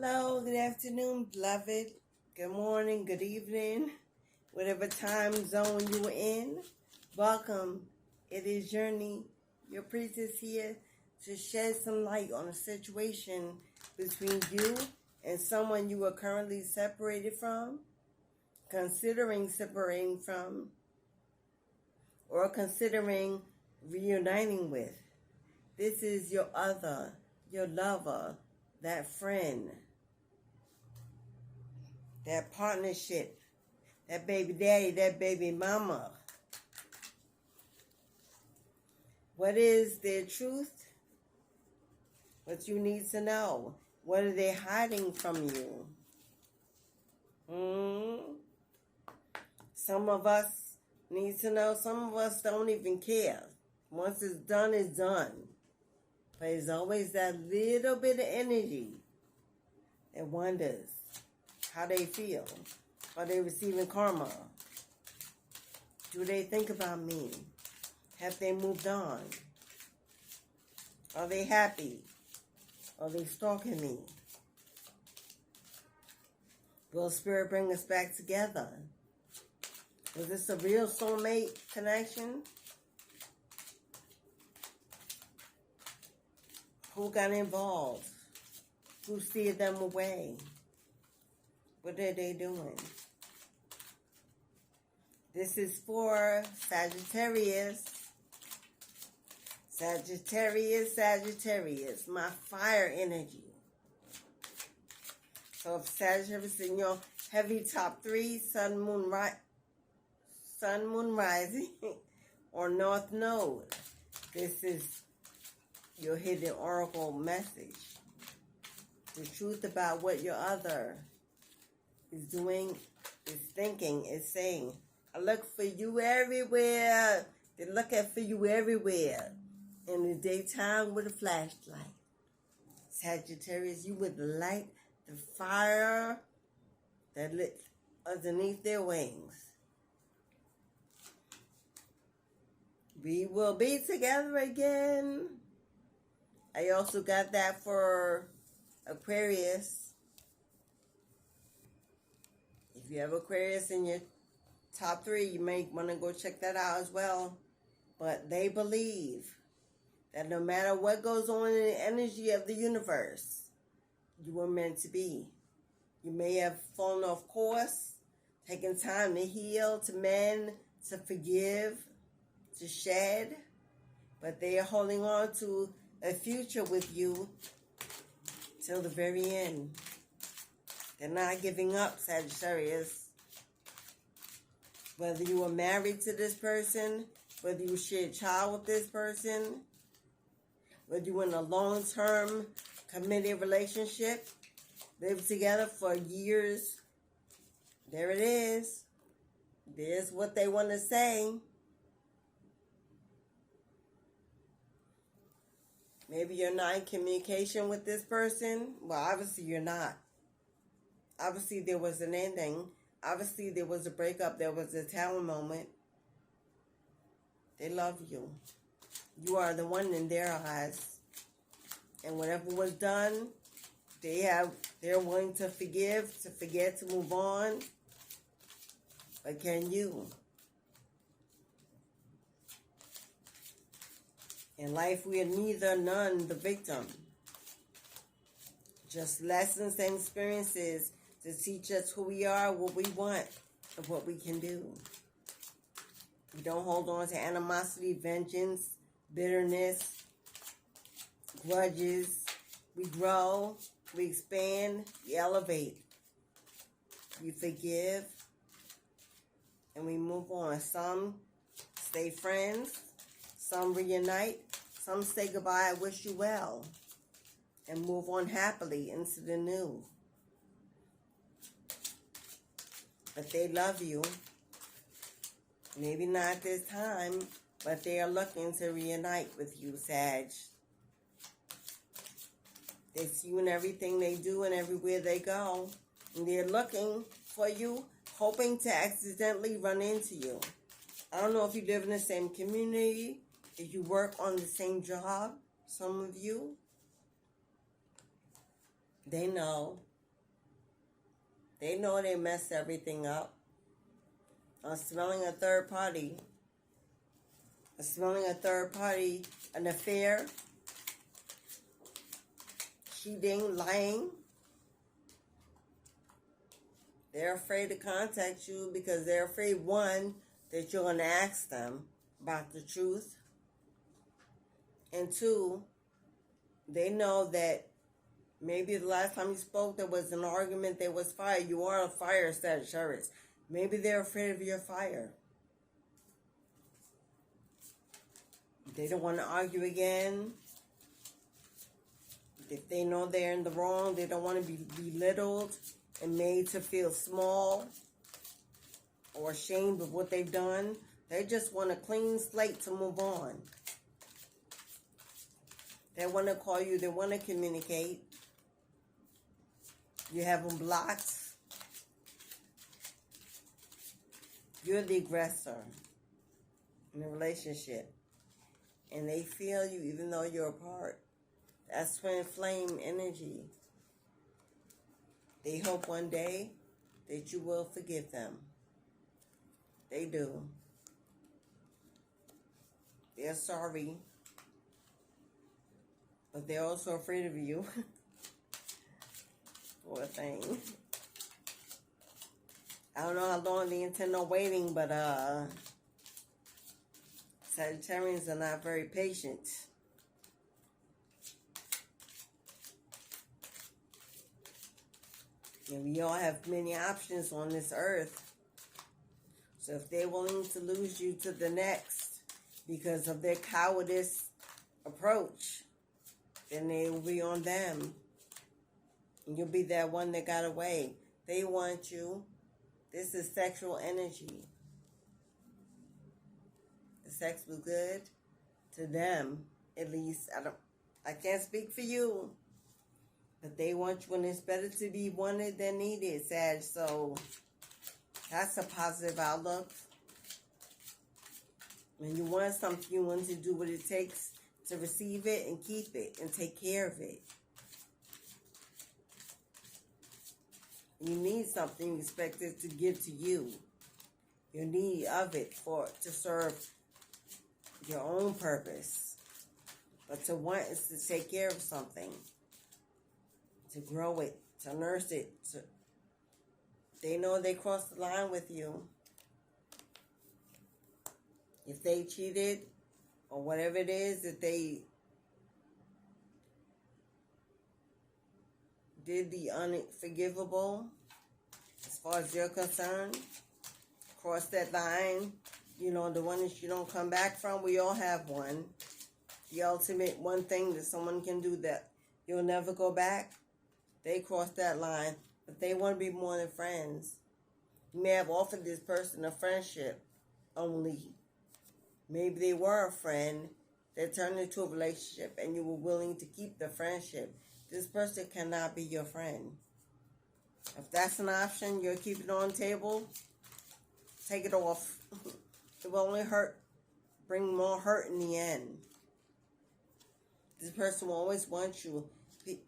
Hello, good afternoon, beloved. Good morning, good evening, whatever time zone you are in. Welcome. It is Journey, your priestess here to shed some light on a situation between you and someone you are currently separated from, considering separating from, or considering reuniting with. This is your other, your lover, that friend, that partnership, that baby daddy, that baby mama. What is their truth? What you need to know? What are they hiding from you? Some of us need to know. Some of us don't even care. Once it's done, it's done. But there's always that little bit of energy that wonders how they feel. Are they receiving karma? Do they think about me? Have they moved on? Are they happy? Are they stalking me? Will Spirit bring us back together? Is this a real soulmate connection? Who got involved? Who steered them away? What are they doing? This is for Sagittarius. Sagittarius, my fire energy. So if Sagittarius in your heavy top 3, sun, moon, rising, or north node, this is your hidden oracle message. The truth about what your other is doing, is thinking, is saying. I look for you everywhere. They're looking for you everywhere. In the daytime with a flashlight. Sagittarius, you would light the fire that lit underneath their wings. We will be together again. I also got that for Aquarius. If you have Aquarius in your top 3, you may want to go check that out as well. But they believe that no matter what goes on in the energy of the universe, you were meant to be. You may have fallen off course, taken time to heal, to mend, to forgive, to shed, but they are holding on to a future with you till the very end. They're not giving up, Sagittarius. Whether you were married to this person, whether you share a child with this person, whether you're in a long-term committed relationship, live together for years, there it is. There's what they want to say. Maybe you're not in communication with this person. Well, obviously you're not. Obviously there was an ending. Obviously there was a breakup. There was a tower moment. They love you. You are the one in their eyes. And whatever was done, they're willing to forgive, to forget, to move on. But can you? In life, we are neither, none, the victim. Just lessons and experiences to teach us who we are, what we want, and what we can do. We don't hold on to animosity, vengeance, bitterness, grudges. We grow, we expand, we elevate. We forgive, and we move on. Some stay friends, some reunite, some say goodbye, I wish you well, and move on happily into the new. But they love you. Maybe not this time, but they are looking to reunite with you, Sag. They see you in everything they do and everywhere they go. And they're looking for you, hoping to accidentally run into you. I don't know if you live in the same community, if you work on the same job, some of you. They know They know they messed everything up. I'm smelling a third party. I'm smelling a third party, an affair, cheating, lying. They're afraid to contact you because they're afraid, one, that you're going to ask them about the truth. And two, they know that maybe the last time you spoke, there was an argument, there was fire. You are a fire Sagittarius. Maybe they're afraid of your fire. They don't want to argue again. If they know they're in the wrong, they don't want to be belittled and made to feel small or ashamed of what they've done. They just want a clean slate to move on. They want to call you. They want to communicate. You have them blocked. You're the aggressor in the relationship. And they feel you even though you're apart. That's twin flame energy. They hope one day that you will forgive them. They do. They're sorry. But they're also afraid of you. Poor thing. I don't know how long they intend on waiting, but Sagittarians are not very patient. And we all have many options on this earth. So if they're willing to lose you to the next because of their cowardice approach, then they will be on them. And you'll be that one that got away. They want you. This is sexual energy. The sex was good to them, at least. I can't speak for you. But they want you, and it's better to be wanted than needed, Sag. So that's a positive outlook. When you want something, you want to do what it takes to receive it and keep it and take care of it. You need something, you expect it to give to you. You need of it to serve your own purpose. But to want is to take care of something. To grow it, to nurse it. They know they crossed the line with you. If they cheated, or whatever it is that they did the unforgivable, as far as you're concerned, cross that line, you know, the one that you don't come back from, we all have one. The ultimate one thing that someone can do that you'll never go back, they cross that line, but they want to be more than friends. You may have offered this person a friendship only. Maybe they were a friend that turned into a relationship and you were willing to keep the friendship. This person cannot be your friend. If that's an option, you're keeping it on the table, take it off. It will only bring more hurt in the end. This person will always want you.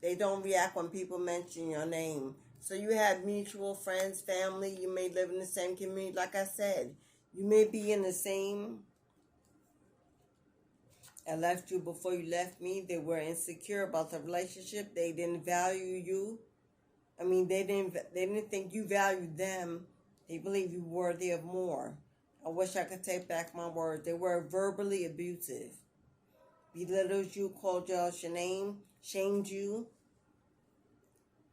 They don't react when people mention your name. So you have mutual friends, family. You may live in the same community. Like I said, you may be in the same. I left you before you left me. They were insecure about the relationship. They didn't value you. I mean, they didn't think you valued them. They believe you were worthy of more. I wish I could take back my words. They were verbally abusive. Belittled you, called you out your name, shamed you.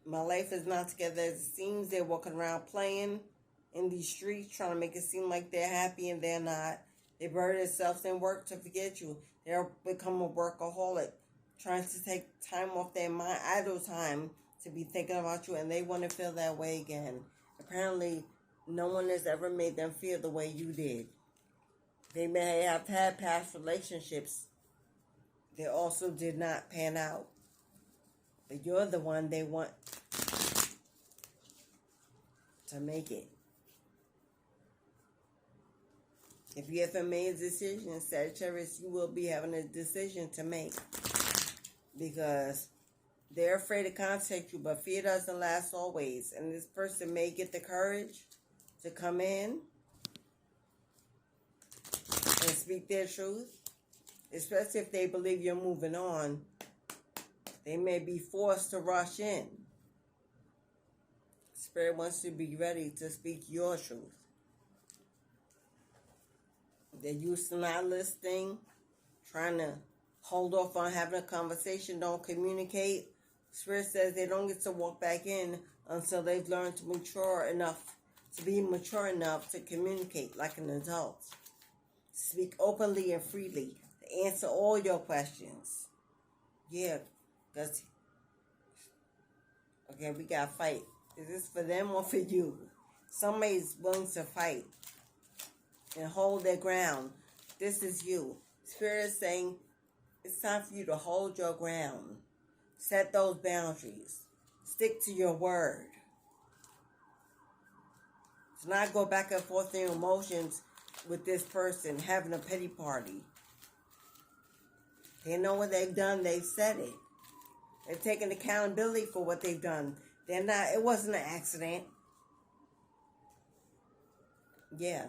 My life is not together as it seems. They're walking around playing in these streets, trying to make it seem like they're happy and they're not. They bury themselves in work to forget you. They'll become a workaholic, trying to take time off their mind, idle time, to be thinking about you, and they want to feel that way again. Apparently, no one has ever made them feel the way you did. They may have had past relationships that also did not pan out. But you're the one they want to make it. If you haven't made a decision, Sagittarius, you will be having a decision to make. Because They're afraid to contact you, but fear doesn't last always. And this person may get the courage to come in and speak their truth, especially if they believe you're moving on. They may be forced to rush in. Spirit wants you to be ready to speak your truth. They're used to not listening, trying to hold off on having a conversation, don't communicate. Spirit says they don't get to walk back in until they've learned to be mature enough to communicate like an adult. Speak openly and freely. To answer all your questions. Yeah, because, okay, we got to fight. Is this for them or for you? Somebody's willing to fight and hold their ground. This is you. Spirit is saying it's time for you to hold your ground. Set those boundaries. Stick to your word. Do not go back and forth in your emotions with this person having a pity party. They know what they've done. They've said it. They're taking accountability for what they've done. It wasn't an accident. Yeah.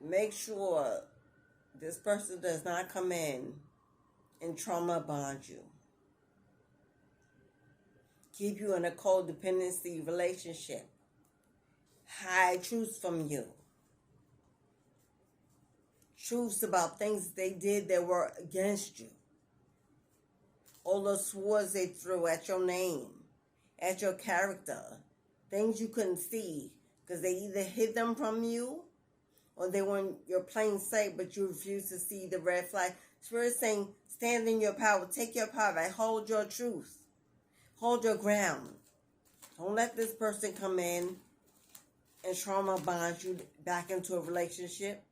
Make sure this person does not come in and trauma bond you. Keep you in a codependency relationship. Hide truths from you. Truths about things they did that were against you. All those swords they threw at your name, at your character. Things you couldn't see because they either hid them from you or they were in your plain sight, but you refused to see the red flag. Spirit is saying, stand in your power. Take your power back. Hold your truth. Hold your ground. Don't let this person come in and trauma bond you back into a relationship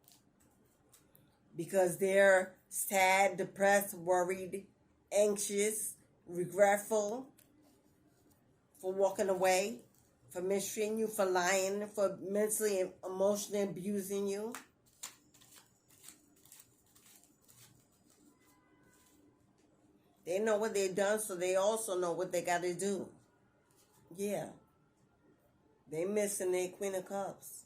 because they're sad, depressed, worried, anxious, regretful for walking away, for mistreating you, for lying, for mentally and emotionally abusing you. They know what they've done, so they also know what they got to do. Yeah. They missing their Queen of Cups.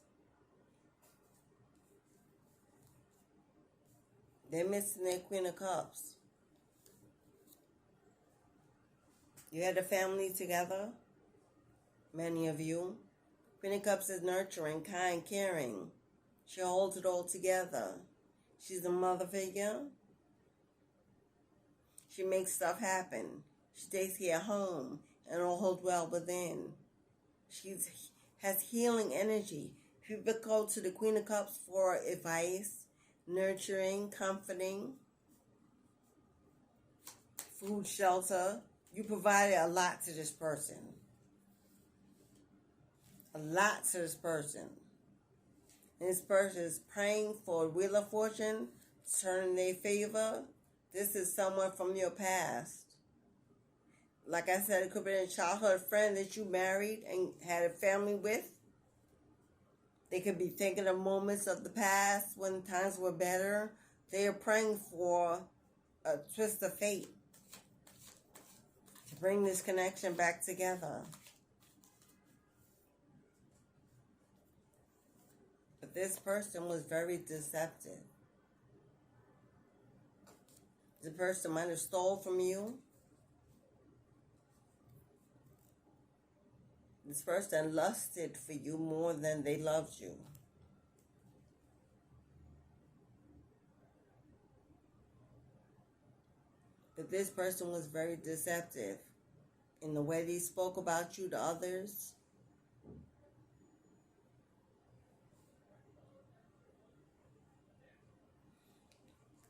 They're missing their Queen of Cups. You had a family together, many of you. Queen of Cups is nurturing, kind, caring. She holds it all together. She's a mother figure. She makes stuff happen. She stays here at home and all holds well within. She has healing energy. People go to the Queen of Cups for advice, nurturing, comforting, food, shelter. You provided a lot to this person. A lot to this person. And this person is praying for a wheel of fortune to turn in their favor. This is someone from your past. Like I said, it could be a childhood friend that you married and had a family with. They could be thinking of moments of the past when times were better. They are praying for a twist of fate to bring this connection back together. But this person was very deceptive. The person might have stole from you. This person lusted for you more than they loved you. But this person was very deceptive in the way they spoke about you to others.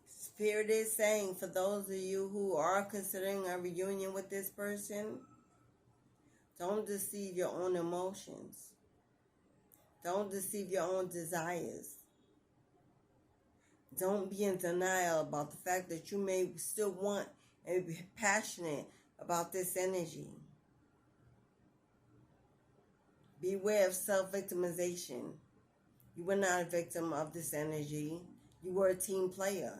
Spirit is saying, for those of you who are considering a reunion with this person, don't deceive your own emotions. Don't deceive your own desires. Don't be in denial about the fact that you may still want and be passionate about this energy. Beware of self-victimization. You were not a victim of this energy. You were a team player.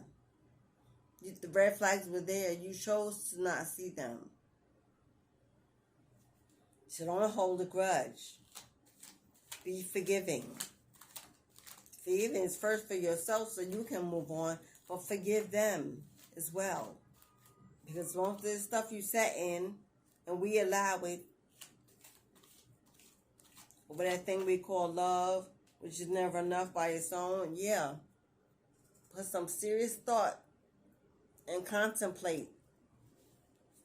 The red flags were there. You chose to not see them. So don't hold a grudge. Be forgiving. Forgiving is first for yourself so you can move on, but forgive them as well. Because most of this stuff you set in and we allow it, over that thing we call love, which is never enough by its own, yeah. Put some serious thought and contemplate.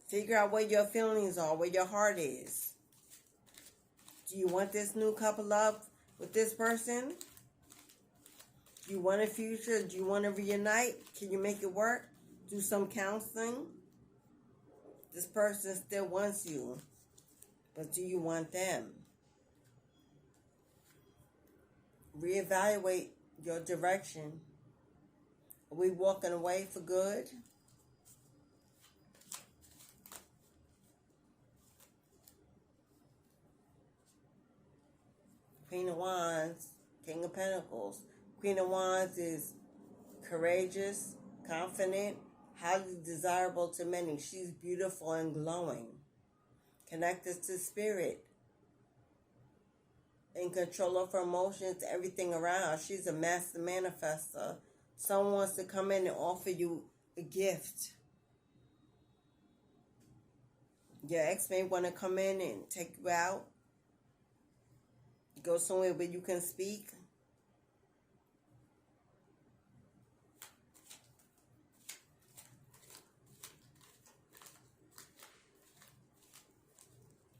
Figure out where your feelings are, where your heart is. Do you want this new couple love with this person? Do you want a future? Do you want to reunite? Can you make it work? Do some counseling. This person still wants you, but do you want them? Reevaluate your direction. Are we walking away for good? Queen of Wands, King of Pentacles. Queen of Wands is courageous, confident, highly desirable to many. She's beautiful and glowing. Connected to spirit. In control of her emotions, everything around her. She's a master manifester. Someone wants to come in and offer you a gift. Your ex may want to come in and take you out. Go somewhere where you can speak.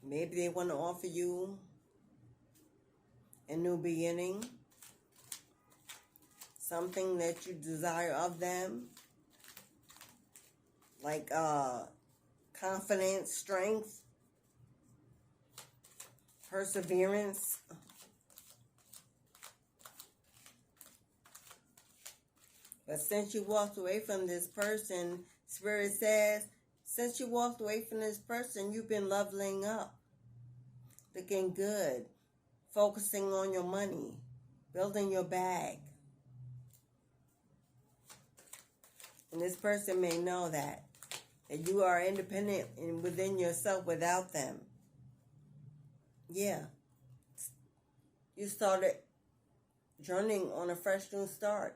Maybe they want to offer you a new beginning. Something that you desire of them. Like confidence, strength, perseverance. But since you walked away from this person, Spirit says, since you walked away from this person, you've been leveling up, looking good, focusing on your money, building your bag. And this person may know that you are independent and within yourself without them. Yeah. You started journeying on a fresh new start.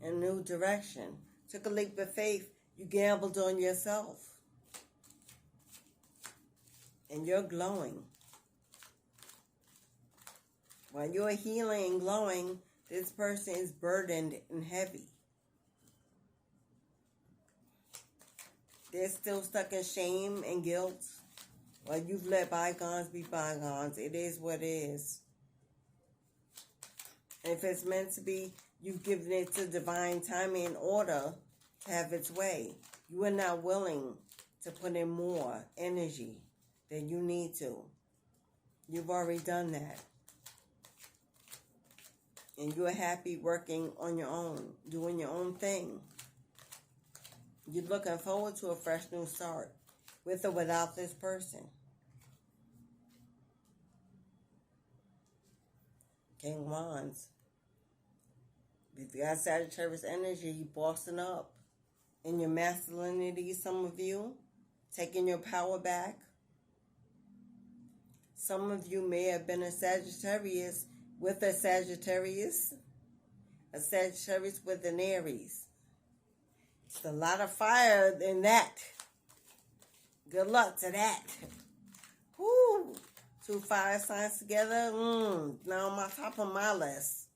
A new direction. Took a leap of faith. You gambled on yourself. And you're glowing. While you're healing and glowing, this person is burdened and heavy. They're still stuck in shame and guilt. While you've let bygones be bygones. It is what it is. And if it's meant to be, you've given it to divine timing in order to have its way. You are not willing to put in more energy than you need to. You've already done that. And you're happy working on your own, doing your own thing. You're looking forward to a fresh new start, with or without this person. King Wands. If you got Sagittarius energy, you bossing up. In your masculinity, some of you, taking your power back. Some of you may have been a Sagittarius with a Sagittarius with an Aries. It's a lot of fire in that. Good luck to that. Woo! 2 fire signs together. Now on my top of my list.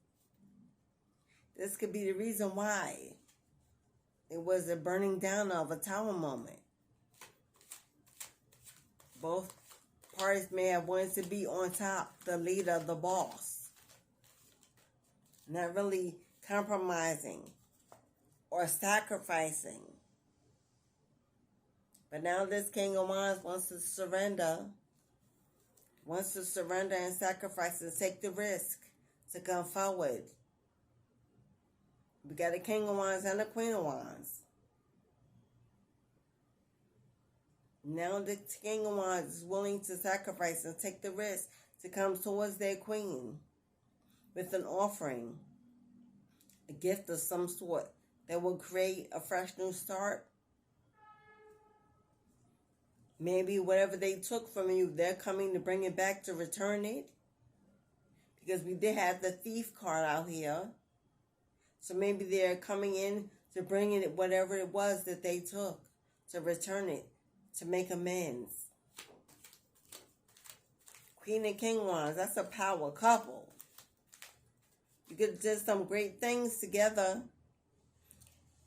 This could be the reason why it was a burning down of a tower moment. Both parties may have wanted to be on top, the leader, the boss. Not really compromising or sacrificing. But now this King of Wands wants to surrender. Wants to surrender and sacrifice and take the risk to come forward. We got a King of Wands and a Queen of Wands. Now the King of Wands is willing to sacrifice and take the risk to come towards their queen with an offering, a gift of some sort, that will create a fresh new start. Maybe whatever they took from you, they're coming to bring it back to return it. Because we did have the thief card out here. So maybe they're coming in to bring in whatever it was that they took, to return it, to make amends. Queen and King Wands, that's a power couple. You could have did some great things together.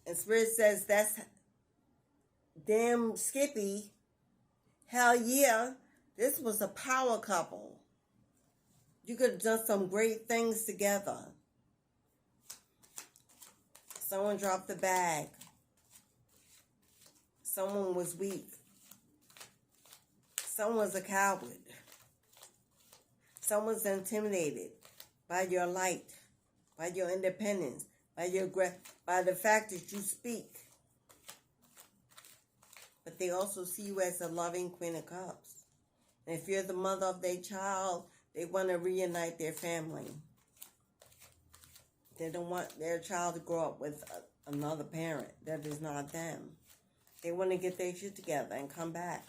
And Spirit says that's damn Skippy. Hell yeah, this was a power couple. You could have done some great things together. Someone dropped the bag. Someone was weak. Someone's a coward. Someone's intimidated by your light, by your independence, by the fact that you speak. But they also see you as a loving Queen of Cups. And if you're the mother of their child, they want to reunite their family. They don't want their child to grow up with another parent that is not them. They want to get their shit together and come back.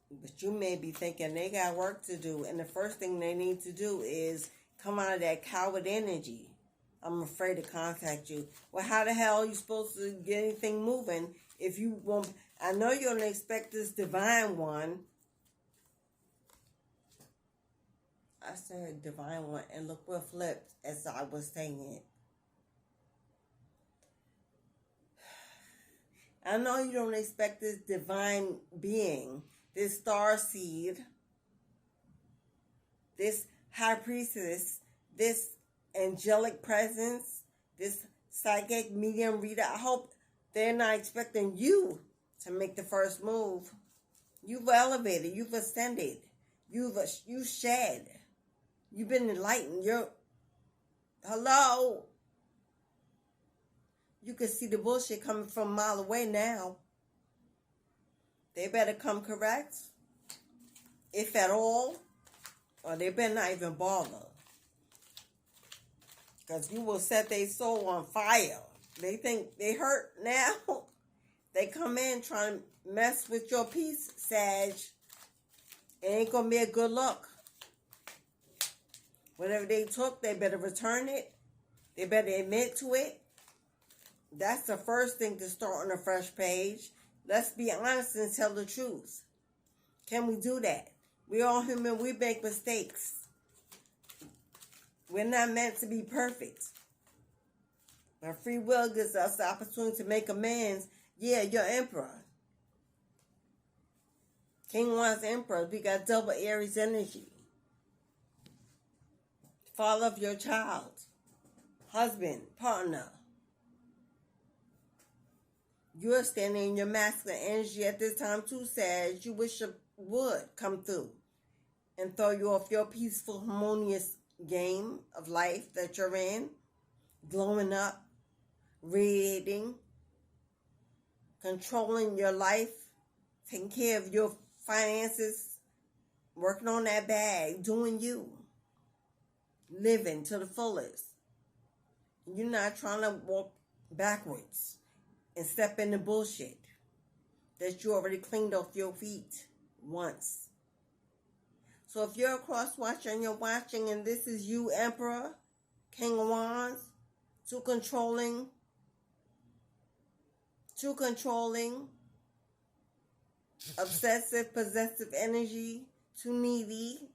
But you may be thinking they got work to do, and the first thing they need to do is come out of that coward energy. I'm afraid to contact you. Well, how the hell are you supposed to get anything moving if you won't? I know you don't expect this divine one. I said divine one, and look what flipped as I was saying it. I know you don't expect this divine being, this star seed, this high priestess, this angelic presence, this psychic medium reader. I hope they're not expecting you to make the first move. You've elevated, you've ascended, you've shed, you've been enlightened. Hello. You can see the bullshit coming from a mile away now. They better come correct, if at all, or they better not even bother. Because you will set their soul on fire. They think they hurt now. They come in trying to mess with your peace, Sag. It ain't going to be a good look. Whatever they took, they better return it. They better admit to it. That's the first thing to start on a fresh page. Let's be honest and tell the truth. Can we do that? We're all human. We make mistakes. We're not meant to be perfect. But free will gives us the opportunity to make amends. Yeah, you're emperor. King Wands emperor. We got double Aries energy. Father of your child. Husband. Partner. You're standing in your masculine energy at this time too, Sag. You wish it would come through and throw you off your peaceful, harmonious game of life that you're in. Glowing up, radiating, controlling your life, taking care of your finances, working on that bag, doing you, living to the fullest. You're not trying to walk backwards and step into bullshit that you already cleaned off your feet once. So if you're a cross-watcher and you're watching and this is you, Emperor, King of Wands, too controlling, obsessive, possessive energy, too needy,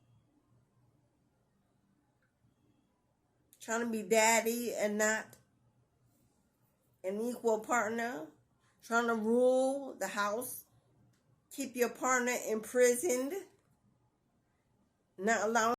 trying to be daddy and not an equal partner, trying to rule the house, keep your partner imprisoned, not allowing